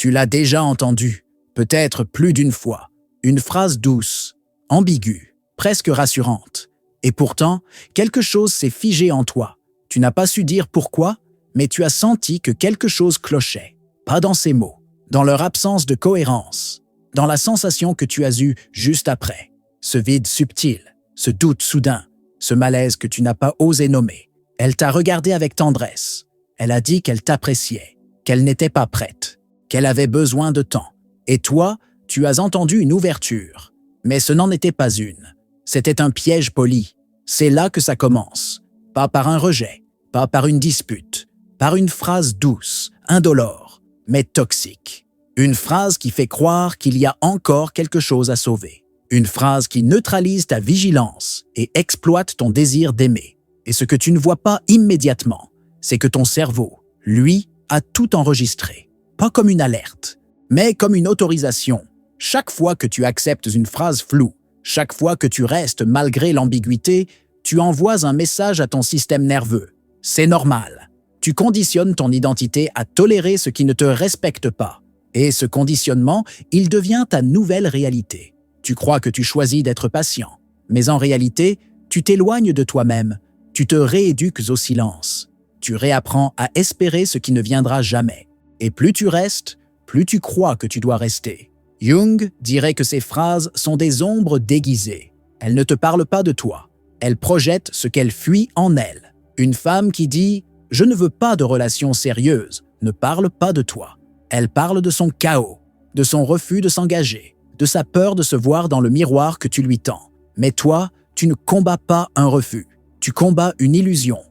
Tu l'as déjà entendue, peut-être plus d'une fois. Une phrase douce, ambiguë, presque rassurante. Et pourtant, quelque chose s'est figé en toi. Tu n'as pas su dire pourquoi, mais tu as senti que quelque chose clochait. Pas dans ces mots, dans leur absence de cohérence, dans la sensation que tu as eue juste après. Ce vide subtil, ce doute soudain, ce malaise que tu n'as pas osé nommer. Elle t'a regardé avec tendresse. Elle a dit qu'elle t'appréciait, qu'elle n'était pas prête, qu'elle avait besoin de temps. Et toi, tu as entendu une ouverture. Mais ce n'en était pas une. C'était un piège poli. C'est là que ça commence. Pas par un rejet, pas par une dispute, par une phrase douce, indolore, mais toxique. Une phrase qui fait croire qu'il y a encore quelque chose à sauver. Une phrase qui neutralise ta vigilance et exploite ton désir d'aimer. Et ce que tu ne vois pas immédiatement, c'est que ton cerveau, lui, a tout enregistré. Pas comme une alerte, mais comme une autorisation. Chaque fois que tu acceptes une phrase floue, chaque fois que tu restes malgré l'ambiguïté, tu envoies un message à ton système nerveux. C'est normal. Tu conditionnes ton identité à tolérer ce qui ne te respecte pas. Et ce conditionnement, il devient ta nouvelle réalité. Tu crois que tu choisis d'être patient, mais en réalité, tu t'éloignes de toi-même. Tu te rééduques au silence. Tu réapprends à espérer ce qui ne viendra jamais. Et plus tu restes, plus tu crois que tu dois rester. Jung dirait que ces phrases sont des ombres déguisées. Elles ne te parlent pas de toi. Elles projettent ce qu'elle fuit en elle. Une femme qui dit « Je ne veux pas de relation sérieuse » ne parle pas de toi. Elle parle de son chaos, de son refus de s'engager, de sa peur de se voir dans le miroir que tu lui tends. Mais toi, tu ne combats pas un refus. Tu combats une illusion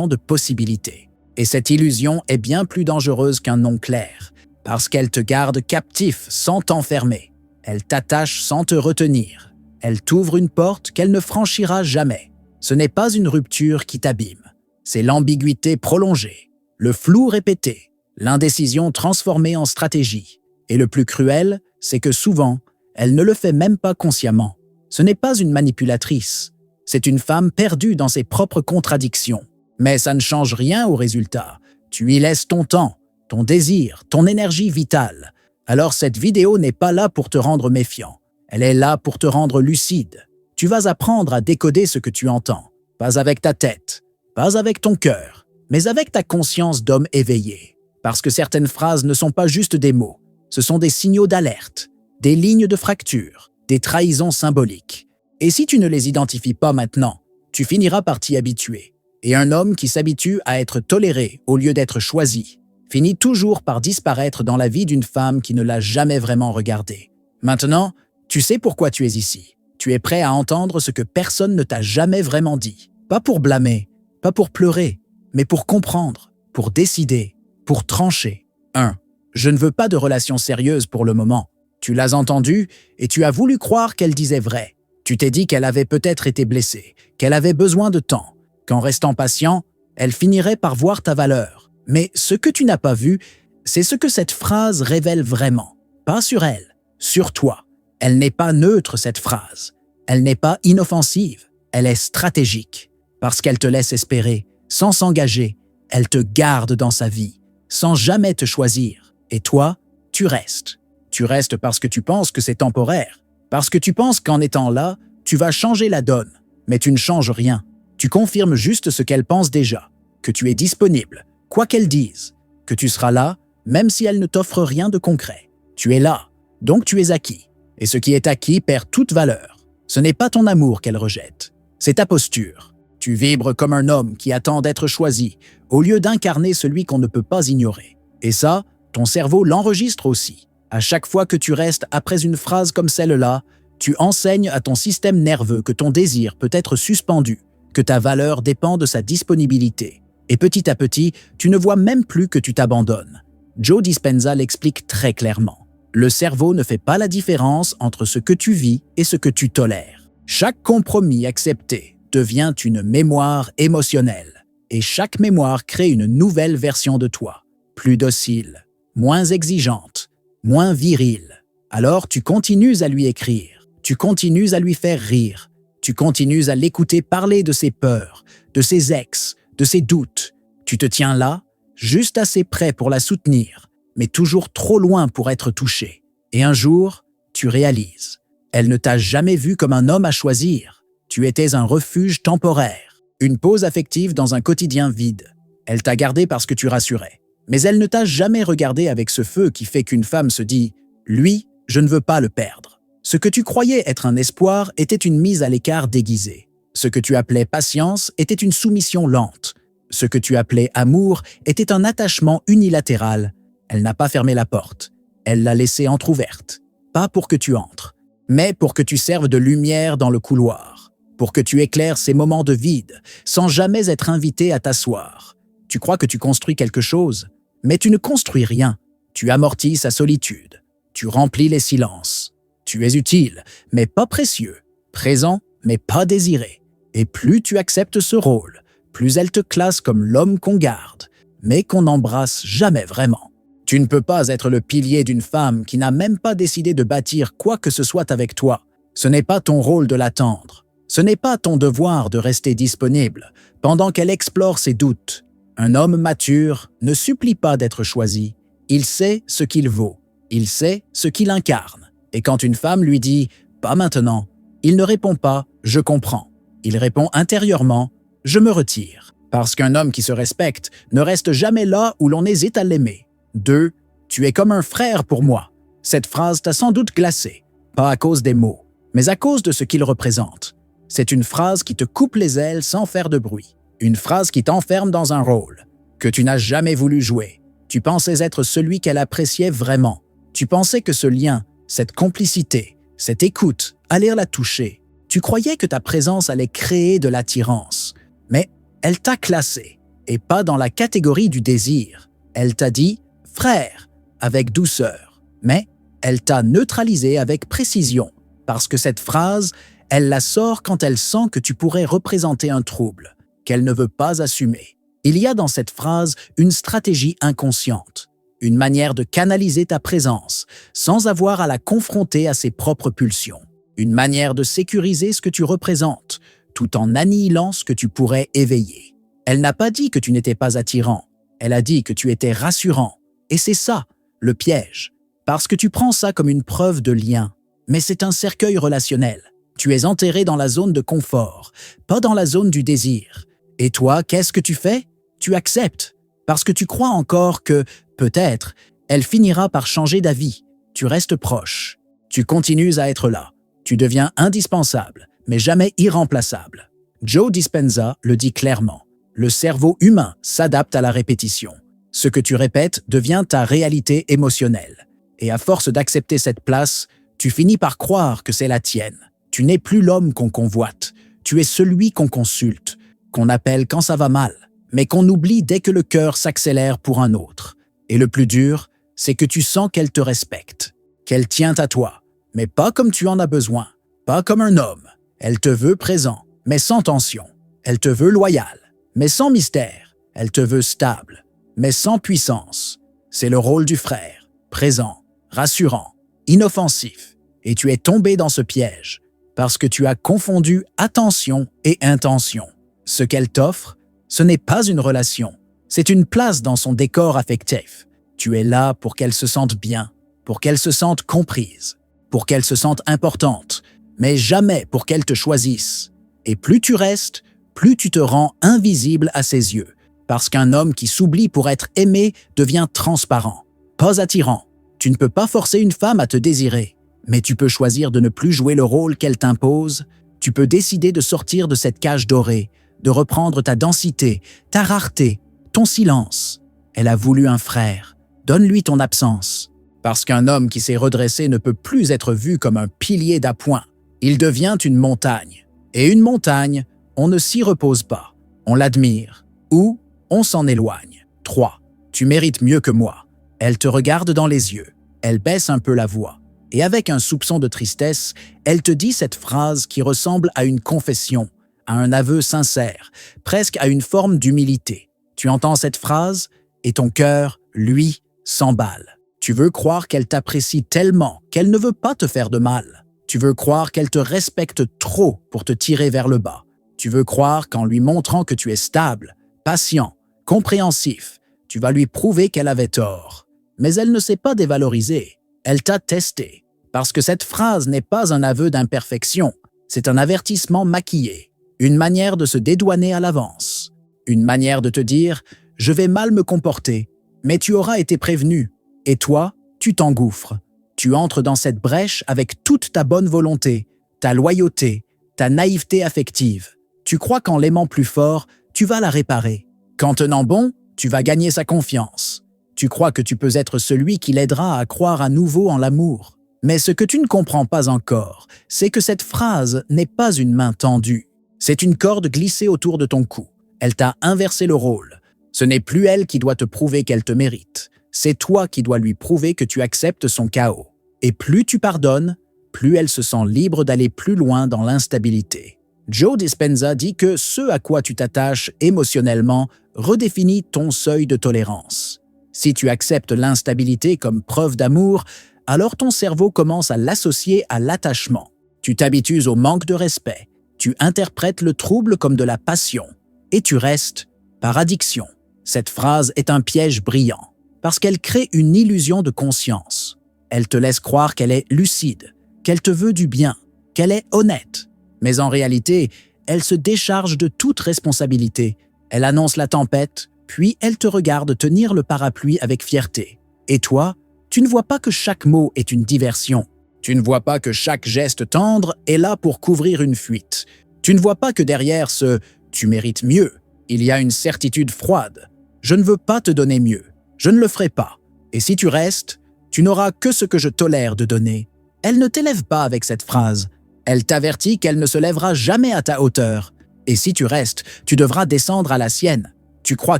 de possibilité. Et cette illusion est bien plus dangereuse qu'un non clair, parce qu'elle te garde captif sans t'enfermer. Elle t'attache sans te retenir. Elle t'ouvre une porte qu'elle ne franchira jamais. Ce n'est pas une rupture qui t'abîme. C'est l'ambiguïté prolongée, le flou répété, l'indécision transformée en stratégie. Et le plus cruel, c'est que souvent, elle ne le fait même pas consciemment. Ce n'est pas une manipulatrice. C'est une femme perdue dans ses propres contradictions. Mais ça ne change rien au résultat. Tu y laisses ton temps, ton désir, ton énergie vitale. Alors cette vidéo n'est pas là pour te rendre méfiant. Elle est là pour te rendre lucide. Tu vas apprendre à décoder ce que tu entends. Pas avec ta tête, pas avec ton cœur, mais avec ta conscience d'homme éveillé. Parce que certaines phrases ne sont pas juste des mots. Ce sont des signaux d'alerte, des lignes de fracture, des trahisons symboliques. Et si tu ne les identifies pas maintenant, tu finiras par t'y habituer. Et un homme qui s'habitue à être toléré au lieu d'être choisi finit toujours par disparaître dans la vie d'une femme qui ne l'a jamais vraiment regardé. Maintenant, tu sais pourquoi tu es ici. Tu es prêt à entendre ce que personne ne t'a jamais vraiment dit. Pas pour blâmer, pas pour pleurer, mais pour comprendre, pour décider, pour trancher. 1. Je ne veux pas de relation sérieuse pour le moment. Tu l'as entendu et tu as voulu croire qu'elle disait vrai. Tu t'es dit qu'elle avait peut-être été blessée, qu'elle avait besoin de temps, qu'en restant patient, elle finirait par voir ta valeur. Mais ce que tu n'as pas vu, c'est ce que cette phrase révèle vraiment. Pas sur elle, sur toi. Elle n'est pas neutre, cette phrase. Elle n'est pas inoffensive. Elle est stratégique. Parce qu'elle te laisse espérer, sans s'engager, elle te garde dans sa vie, sans jamais te choisir. Et toi, tu restes. Tu restes parce que tu penses que c'est temporaire. Parce que tu penses qu'en étant là, tu vas changer la donne. Mais tu ne changes rien. Tu confirmes juste ce qu'elle pense déjà. Que tu es disponible, quoi qu'elle dise. Que tu seras là, même si elle ne t'offre rien de concret. Tu es là, donc tu es acquis. Et ce qui est acquis perd toute valeur. Ce n'est pas ton amour qu'elle rejette. C'est ta posture. Tu vibres comme un homme qui attend d'être choisi, au lieu d'incarner celui qu'on ne peut pas ignorer. Et ça, ton cerveau l'enregistre aussi. À chaque fois que tu restes après une phrase comme celle-là, tu enseignes à ton système nerveux que ton désir peut être suspendu, que ta valeur dépend de sa disponibilité. Et petit à petit, tu ne vois même plus que tu t'abandonnes. Joe Dispenza l'explique très clairement. Le cerveau ne fait pas la différence entre ce que tu vis et ce que tu tolères. Chaque compromis accepté devient une mémoire émotionnelle. Et chaque mémoire crée une nouvelle version de toi, plus docile, moins exigeante, moins virile. Alors tu continues à lui écrire, tu continues à lui faire rire, tu continues à l'écouter parler de ses peurs, de ses ex, de ses doutes. Tu te tiens là, juste assez près pour la soutenir, mais toujours trop loin pour être touché. Et un jour, tu réalises. Elle ne t'a jamais vu comme un homme à choisir. Tu étais un refuge temporaire, une pause affective dans un quotidien vide. Elle t'a gardé parce que tu rassurais. Mais elle ne t'a jamais regardé avec ce feu qui fait qu'une femme se dit « Lui, je ne veux pas le perdre ». Ce que tu croyais être un espoir était une mise à l'écart déguisée. Ce que tu appelais patience était une soumission lente. Ce que tu appelais amour était un attachement unilatéral. Elle n'a pas fermé la porte. Elle l'a laissée entr'ouverte. Pas pour que tu entres, mais pour que tu serves de lumière dans le couloir. Pour que tu éclaires ces moments de vide, sans jamais être invité à t'asseoir. Tu crois que tu construis quelque chose, mais tu ne construis rien. Tu amortis sa solitude. Tu remplis les silences. Tu es utile, mais pas précieux. Présent, mais pas désiré. Et plus tu acceptes ce rôle, plus elle te classe comme l'homme qu'on garde, mais qu'on n'embrasse jamais vraiment. Tu ne peux pas être le pilier d'une femme qui n'a même pas décidé de bâtir quoi que ce soit avec toi. Ce n'est pas ton rôle de l'attendre. Ce n'est pas ton devoir de rester disponible pendant qu'elle explore ses doutes. Un homme mature ne supplie pas d'être choisi. Il sait ce qu'il vaut. Il sait ce qu'il incarne. Et quand une femme lui dit « pas maintenant », il ne répond pas « je comprends ». Il répond intérieurement « je me retire ». Parce qu'un homme qui se respecte ne reste jamais là où l'on hésite à l'aimer. 2. Tu es comme un frère pour moi. Cette phrase t'a sans doute glacé, pas à cause des mots, mais à cause de ce qu'ils représentent. C'est une phrase qui te coupe les ailes sans faire de bruit. Une phrase qui t'enferme dans un rôle que tu n'as jamais voulu jouer. Tu pensais être celui qu'elle appréciait vraiment. Tu pensais que ce lien, cette complicité, cette écoute allait la toucher. Tu croyais que ta présence allait créer de l'attirance. Mais elle t'a classé, et pas dans la catégorie du désir. Elle t'a dit « frère » avec douceur, mais elle t'a neutralisé avec précision, parce que cette phrase, elle la sort quand elle sent que tu pourrais représenter un trouble, qu'elle ne veut pas assumer. Il y a dans cette phrase une stratégie inconsciente, une manière de canaliser ta présence sans avoir à la confronter à ses propres pulsions, une manière de sécuriser ce que tu représentes, tout en annihilant ce que tu pourrais éveiller. Elle n'a pas dit que tu n'étais pas attirant, elle a dit que tu étais rassurant. Et c'est ça, le piège, parce que tu prends ça comme une preuve de lien. Mais c'est un cercueil relationnel. Tu es enterré dans la zone de confort, pas dans la zone du désir. Et toi, qu'est-ce que tu fais? Tu acceptes, parce que tu crois encore que, peut-être, elle finira par changer d'avis. Tu restes proche. Tu continues à être là. Tu deviens indispensable, mais jamais irremplaçable. Joe Dispenza le dit clairement. Le cerveau humain s'adapte à la répétition. Ce que tu répètes devient ta réalité émotionnelle. Et à force d'accepter cette place, tu finis par croire que c'est la tienne. Tu n'es plus l'homme qu'on convoite. Tu es celui qu'on consulte, qu'on appelle quand ça va mal, mais qu'on oublie dès que le cœur s'accélère pour un autre. Et le plus dur, c'est que tu sens qu'elle te respecte, qu'elle tient à toi, mais pas comme tu en as besoin, pas comme un homme. Elle te veut présent, mais sans tension. Elle te veut loyal, mais sans mystère. Elle te veut stable, mais sans puissance. C'est le rôle du frère, présent, rassurant, inoffensif. Et tu es tombé dans ce piège, parce que tu as confondu attention et intention. Ce qu'elle t'offre, ce n'est pas une relation, c'est une place dans son décor affectif. Tu es là pour qu'elle se sente bien, pour qu'elle se sente comprise, pour qu'elle se sente importante, mais jamais pour qu'elle te choisisse. Et plus tu restes, plus tu te rends invisible à ses yeux, parce qu'un homme qui s'oublie pour être aimé devient transparent, pas attirant. Tu ne peux pas forcer une femme à te désirer, mais tu peux choisir de ne plus jouer le rôle qu'elle t'impose. Tu peux décider de sortir de cette cage dorée, de reprendre ta densité, ta rareté, ton silence. Elle a voulu un frère. Donne-lui ton absence. Parce qu'un homme qui s'est redressé ne peut plus être vu comme un pilier d'appoint. Il devient une montagne. Et une montagne, on ne s'y repose pas. On l'admire. Ou on s'en éloigne. 3. Tu mérites mieux que moi. Elle te regarde dans les yeux. Elle baisse un peu la voix. Et avec un soupçon de tristesse, elle te dit cette phrase qui ressemble à une confession, à un aveu sincère, presque à une forme d'humilité. Tu entends cette phrase et ton cœur, lui, s'emballe. Tu veux croire qu'elle t'apprécie tellement qu'elle ne veut pas te faire de mal. Tu veux croire qu'elle te respecte trop pour te tirer vers le bas. Tu veux croire qu'en lui montrant que tu es stable, patient, compréhensif, tu vas lui prouver qu'elle avait tort. mais elle ne s'est pas dévalorisée. Elle t'a testé. Parce que cette phrase n'est pas un aveu d'imperfection, c'est un avertissement maquillé, une manière de se dédouaner à l'avance, une manière de te dire « je vais mal me comporter », mais tu auras été prévenu. Et toi, tu t'engouffres. Tu entres dans cette brèche avec toute ta bonne volonté, ta loyauté, ta naïveté affective. Tu crois qu'en l'aimant plus fort, tu vas la réparer. Qu'en tenant bon, tu vas gagner sa confiance. Tu crois que tu peux être celui qui l'aidera à croire à nouveau en l'amour. Mais ce que tu ne comprends pas encore, c'est que cette phrase n'est pas une main tendue. C'est une corde glissée autour de ton cou. Elle t'a inversé le rôle. Ce n'est plus elle qui doit te prouver qu'elle te mérite. C'est toi qui dois lui prouver que tu acceptes son chaos. Et plus tu pardonnes, plus elle se sent libre d'aller plus loin dans l'instabilité. Joe Dispenza dit que ce à quoi tu t'attaches émotionnellement redéfinit ton seuil de tolérance. Si tu acceptes l'instabilité comme preuve d'amour, alors ton cerveau commence à l'associer à l'attachement. Tu t'habitues au manque de respect, tu interprètes le trouble comme de la passion, et tu restes par addiction. Cette phrase est un piège brillant, parce qu'elle crée une illusion de conscience. Elle te laisse croire qu'elle est lucide, qu'elle te veut du bien, qu'elle est honnête. Mais en réalité, elle se décharge de toute responsabilité. Elle annonce la tempête, puis elle te regarde tenir le parapluie avec fierté. Et toi, tu ne vois pas que chaque mot est une diversion. Tu ne vois pas que chaque geste tendre est là pour couvrir une fuite. Tu ne vois pas que derrière ce « tu mérites mieux », il y a une certitude froide. Je ne veux pas te donner mieux. Je ne le ferai pas. Et si tu restes, tu n'auras que ce que je tolère de donner. Elle ne t'élève pas avec cette phrase. Elle t'avertit qu'elle ne se lèvera jamais à ta hauteur. Et si tu restes, tu devras descendre à la sienne. Tu crois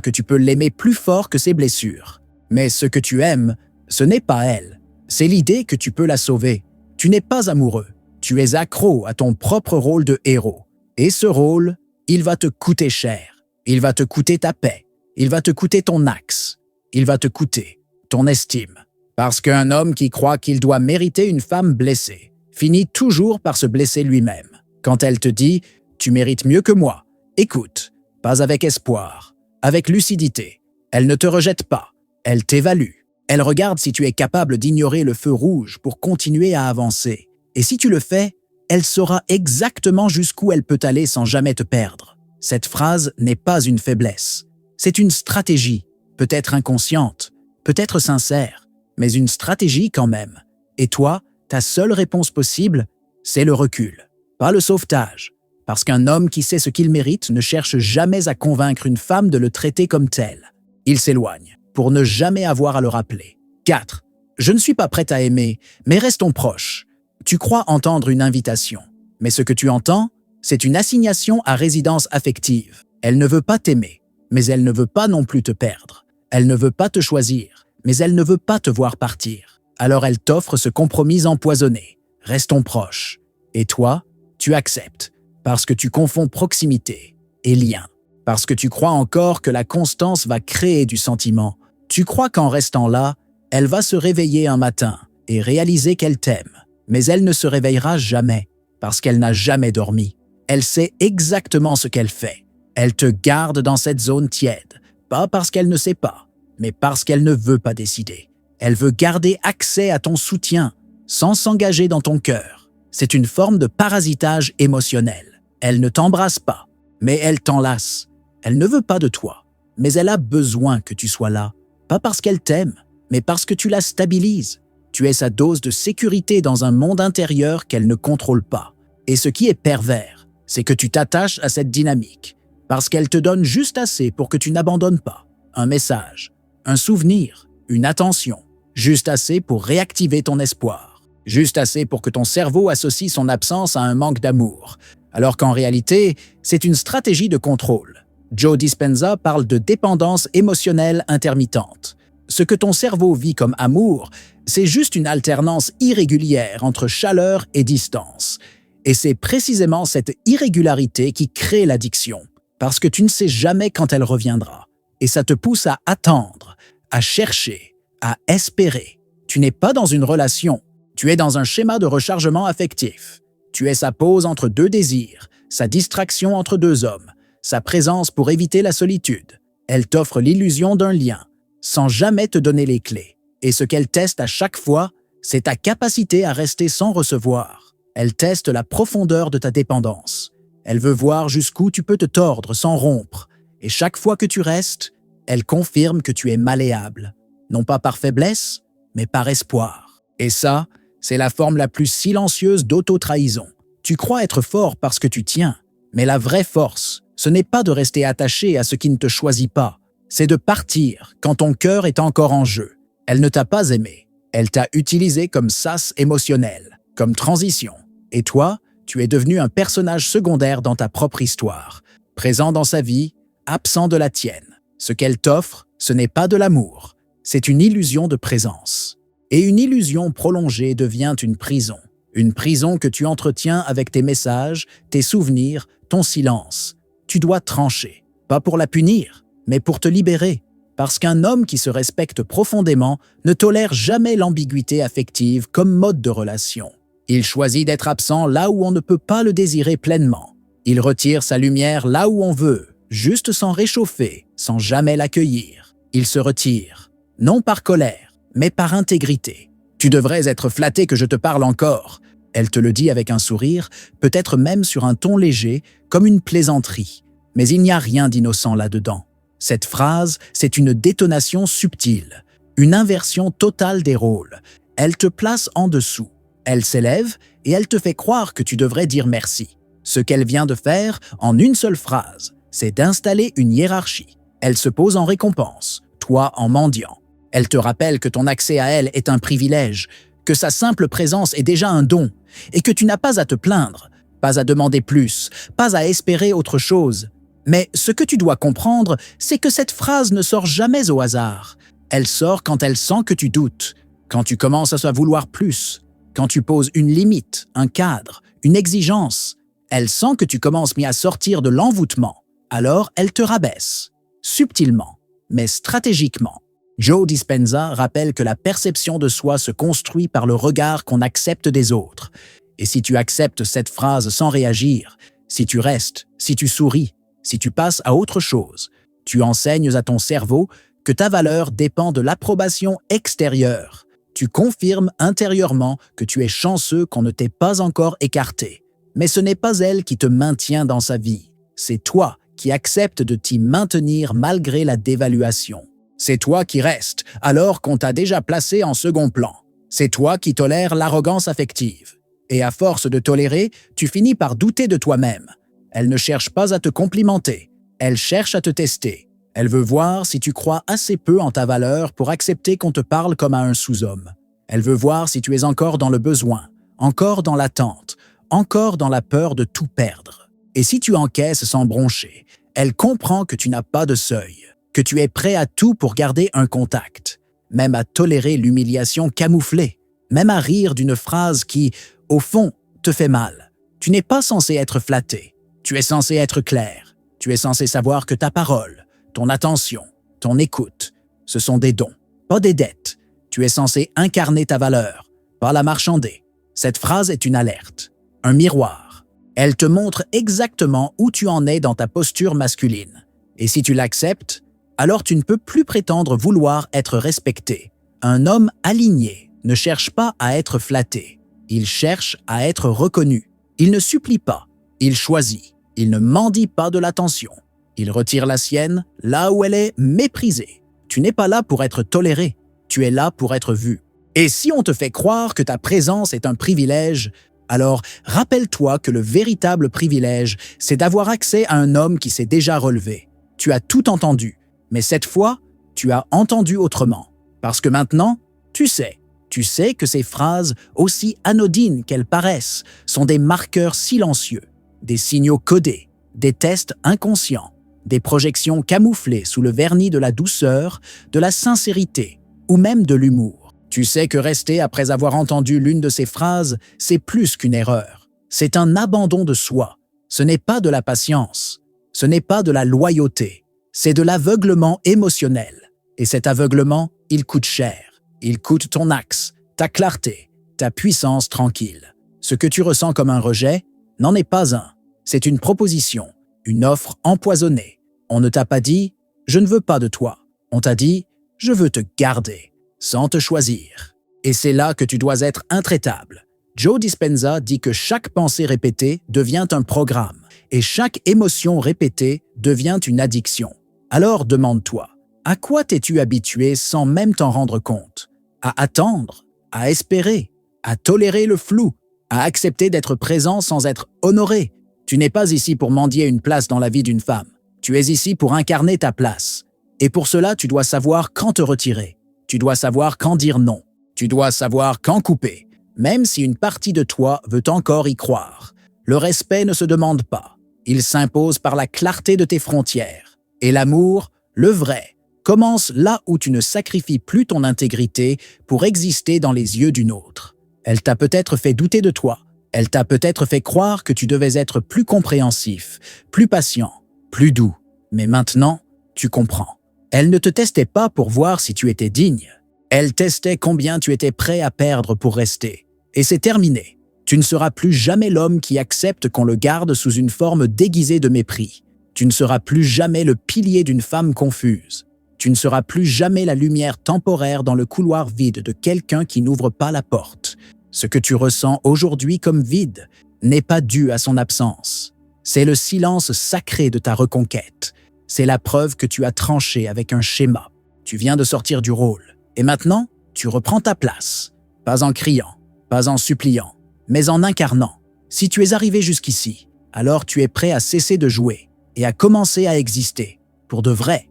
que tu peux l'aimer plus fort que ses blessures. Mais ce que tu aimes, ce n'est pas elle. C'est l'idée que tu peux la sauver. Tu n'es pas amoureux. Tu es accro à ton propre rôle de héros. Et ce rôle, il va te coûter cher. Il va te coûter ta paix. Il va te coûter ton axe. Il va te coûter ton estime. Parce qu'un homme qui croit qu'il doit mériter une femme blessée finit toujours par se blesser lui-même. Quand elle te dit « tu mérites mieux que moi », écoute, pas avec espoir, avec lucidité. Elle ne te rejette pas, elle t'évalue. Elle regarde si tu es capable d'ignorer le feu rouge pour continuer à avancer. Et si tu le fais, elle saura exactement jusqu'où elle peut aller sans jamais te perdre. Cette phrase n'est pas une faiblesse. C'est une stratégie, peut-être inconsciente, peut-être sincère, mais une stratégie quand même. Et toi, ta seule réponse possible, c'est le recul, pas le sauvetage. Parce qu'un homme qui sait ce qu'il mérite ne cherche jamais à convaincre une femme de le traiter comme tel. Il s'éloigne, pour ne jamais avoir à le rappeler. 4. Je ne suis pas prête à aimer, mais restons proches. Tu crois entendre une invitation, mais ce que tu entends, c'est une assignation à résidence affective. Elle ne veut pas t'aimer, mais elle ne veut pas non plus te perdre. Elle ne veut pas te choisir, mais elle ne veut pas te voir partir. Alors elle t'offre ce compromis empoisonné. Restons proches. Et toi, tu acceptes, parce que tu confonds proximité et lien. Parce que tu crois encore que la constance va créer du sentiment. Tu crois qu'en restant là, elle va se réveiller un matin et réaliser qu'elle t'aime. Mais elle ne se réveillera jamais, parce qu'elle n'a jamais dormi. Elle sait exactement ce qu'elle fait. Elle te garde dans cette zone tiède, pas parce qu'elle ne sait pas, mais parce qu'elle ne veut pas décider. Elle veut garder accès à ton soutien, sans s'engager dans ton cœur. C'est une forme de parasitage émotionnel. Elle ne t'embrasse pas, mais elle t'enlace. Elle ne veut pas de toi, mais elle a besoin que tu sois là, pas parce qu'elle t'aime, mais parce que tu la stabilises. Tu es sa dose de sécurité dans un monde intérieur qu'elle ne contrôle pas. Et ce qui est pervers, c'est que tu t'attaches à cette dynamique, parce qu'elle te donne juste assez pour que tu n'abandonnes pas. Un message, un souvenir, une attention, juste assez pour réactiver ton espoir, juste assez pour que ton cerveau associe son absence à un manque d'amour, alors qu'en réalité, c'est une stratégie de contrôle. Joe Dispenza parle de dépendance émotionnelle intermittente. Ce que ton cerveau vit comme amour, c'est juste une alternance irrégulière entre chaleur et distance. Et c'est précisément cette irrégularité qui crée l'addiction, parce que tu ne sais jamais quand elle reviendra. Et ça te pousse à attendre, à chercher, à espérer. Tu n'es pas dans une relation, tu es dans un schéma de rechargement affectif. Tu es sa pause entre deux désirs, sa distraction entre deux hommes, sa présence pour éviter la solitude. Elle t'offre l'illusion d'un lien, sans jamais te donner les clés. Et ce qu'elle teste à chaque fois, c'est ta capacité à rester sans recevoir. Elle teste la profondeur de ta dépendance. Elle veut voir jusqu'où tu peux te tordre sans rompre. Et chaque fois que tu restes, elle confirme que tu es malléable. Non pas par faiblesse, mais par espoir. Et ça, c'est la forme la plus silencieuse d'auto-trahison. Tu crois être fort parce que tu tiens, mais la vraie force, ce n'est pas de rester attaché à ce qui ne te choisit pas, c'est de partir quand ton cœur est encore en jeu. Elle ne t'a pas aimé, elle t'a utilisé comme sas émotionnel, comme transition. Et toi, tu es devenu un personnage secondaire dans ta propre histoire, présent dans sa vie, absent de la tienne. Ce qu'elle t'offre, ce n'est pas de l'amour, c'est une illusion de présence. Et une illusion prolongée devient une prison que tu entretiens avec tes messages, tes souvenirs, ton silence. Tu dois trancher, pas pour la punir, mais pour te libérer. Parce qu'un homme qui se respecte profondément ne tolère jamais l'ambiguïté affective comme mode de relation. Il choisit d'être absent là où on ne peut pas le désirer pleinement. Il retire sa lumière là où on veut, juste sans réchauffer, sans jamais l'accueillir. Il se retire, non par colère, mais par intégrité. Tu devrais être flatté que je te parle encore. Elle te le dit avec un sourire, peut-être même sur un ton léger, comme une plaisanterie. Mais il n'y a rien d'innocent là-dedans. Cette phrase, c'est une détonation subtile, une inversion totale des rôles. Elle te place en dessous. Elle s'élève et elle te fait croire que tu devrais dire merci. Ce qu'elle vient de faire, en une seule phrase, c'est d'installer une hiérarchie. Elle se pose en récompense, toi en mendiant. Elle te rappelle que ton accès à elle est un privilège, que sa simple présence est déjà un don, et que tu n'as pas à te plaindre, pas à demander plus, pas à espérer autre chose. Mais ce que tu dois comprendre, c'est que cette phrase ne sort jamais au hasard. Elle sort quand elle sent que tu doutes, quand tu commences à se vouloir plus, quand tu poses une limite, un cadre, une exigence. Elle sent que tu commences à sortir de l'envoûtement. Alors elle te rabaisse, subtilement, mais stratégiquement. Joe Dispenza rappelle que la perception de soi se construit par le regard qu'on accepte des autres. Et si tu acceptes cette phrase sans réagir, si tu restes, si tu souris, si tu passes à autre chose, tu enseignes à ton cerveau que ta valeur dépend de l'approbation extérieure. Tu confirmes intérieurement que tu es chanceux qu'on ne t'ait pas encore écarté. Mais ce n'est pas elle qui te maintient dans sa vie. C'est toi qui acceptes de t'y maintenir malgré la dévaluation. C'est toi qui restes, alors qu'on t'a déjà placé en second plan. C'est toi qui tolères l'arrogance affective. Et à force de tolérer, tu finis par douter de toi-même. Elle ne cherche pas à te complimenter, elle cherche à te tester. Elle veut voir si tu crois assez peu en ta valeur pour accepter qu'on te parle comme à un sous-homme. Elle veut voir si tu es encore dans le besoin, encore dans l'attente, encore dans la peur de tout perdre. Et si tu encaisses sans broncher, elle comprend que tu n'as pas de seuil, que tu es prêt à tout pour garder un contact, même à tolérer l'humiliation camouflée, même à rire d'une phrase qui, au fond, te fait mal. Tu n'es pas censé être flatté, tu es censé être clair, tu es censé savoir que ta parole, ton attention, ton écoute, ce sont des dons, pas des dettes. Tu es censé incarner ta valeur, pas la marchander. Cette phrase est une alerte, un miroir. Elle te montre exactement où tu en es dans ta posture masculine. Et si tu l'acceptes, alors tu ne peux plus prétendre vouloir être respecté. Un homme aligné ne cherche pas à être flatté. Il cherche à être reconnu. Il ne supplie pas. Il choisit. Il ne mendie pas de l'attention. Il retire la sienne là où elle est méprisée. Tu n'es pas là pour être toléré. Tu es là pour être vu. Et si on te fait croire que ta présence est un privilège, alors rappelle-toi que le véritable privilège, c'est d'avoir accès à un homme qui s'est déjà relevé. Tu as tout entendu. Mais cette fois, tu as entendu autrement. Parce que maintenant, tu sais que ces phrases, aussi anodines qu'elles paraissent, sont des marqueurs silencieux, des signaux codés, des tests inconscients, des projections camouflées sous le vernis de la douceur, de la sincérité ou même de l'humour. Tu sais que rester après avoir entendu l'une de ces phrases, c'est plus qu'une erreur. C'est un abandon de soi. Ce n'est pas de la patience. Ce n'est pas de la loyauté. C'est de l'aveuglement émotionnel. Et cet aveuglement, il coûte cher. Il coûte ton axe, ta clarté, ta puissance tranquille. Ce que tu ressens comme un rejet n'en est pas un. C'est une proposition, une offre empoisonnée. On ne t'a pas dit « je ne veux pas de toi ». On t'a dit « je veux te garder ». sans te choisir. Et c'est là que tu dois être intraitable. Joe Dispenza dit que chaque pensée répétée devient un programme et chaque émotion répétée devient une addiction. Alors demande-toi, à quoi t'es-tu habitué sans même t'en rendre compte? À attendre, à espérer, à tolérer le flou, à accepter d'être présent sans être honoré. Tu n'es pas ici pour mendier une place dans la vie d'une femme. Tu es ici pour incarner ta place. Et pour cela, tu dois savoir quand te retirer. Tu dois savoir quand dire non. Tu dois savoir quand couper, même si une partie de toi veut encore y croire. Le respect ne se demande pas. Il s'impose par la clarté de tes frontières. Et l'amour, le vrai, commence là où tu ne sacrifies plus ton intégrité pour exister dans les yeux d'une autre. Elle t'a peut-être fait douter de toi. Elle t'a peut-être fait croire que tu devais être plus compréhensif, plus patient, plus doux. Mais maintenant, tu comprends. Elle ne te testait pas pour voir si tu étais digne. Elle testait combien tu étais prêt à perdre pour rester. Et c'est terminé. Tu ne seras plus jamais l'homme qui accepte qu'on le garde sous une forme déguisée de mépris. Tu ne seras plus jamais le pilier d'une femme confuse. Tu ne seras plus jamais la lumière temporaire dans le couloir vide de quelqu'un qui n'ouvre pas la porte. Ce que tu ressens aujourd'hui comme vide n'est pas dû à son absence. C'est le silence sacré de ta reconquête. C'est la preuve que tu as tranché avec un schéma. Tu viens de sortir du rôle. Et maintenant, tu reprends ta place. Pas en criant, pas en suppliant, mais en incarnant. Si tu es arrivé jusqu'ici, alors tu es prêt à cesser de jouer et à commencer à exister, pour de vrai.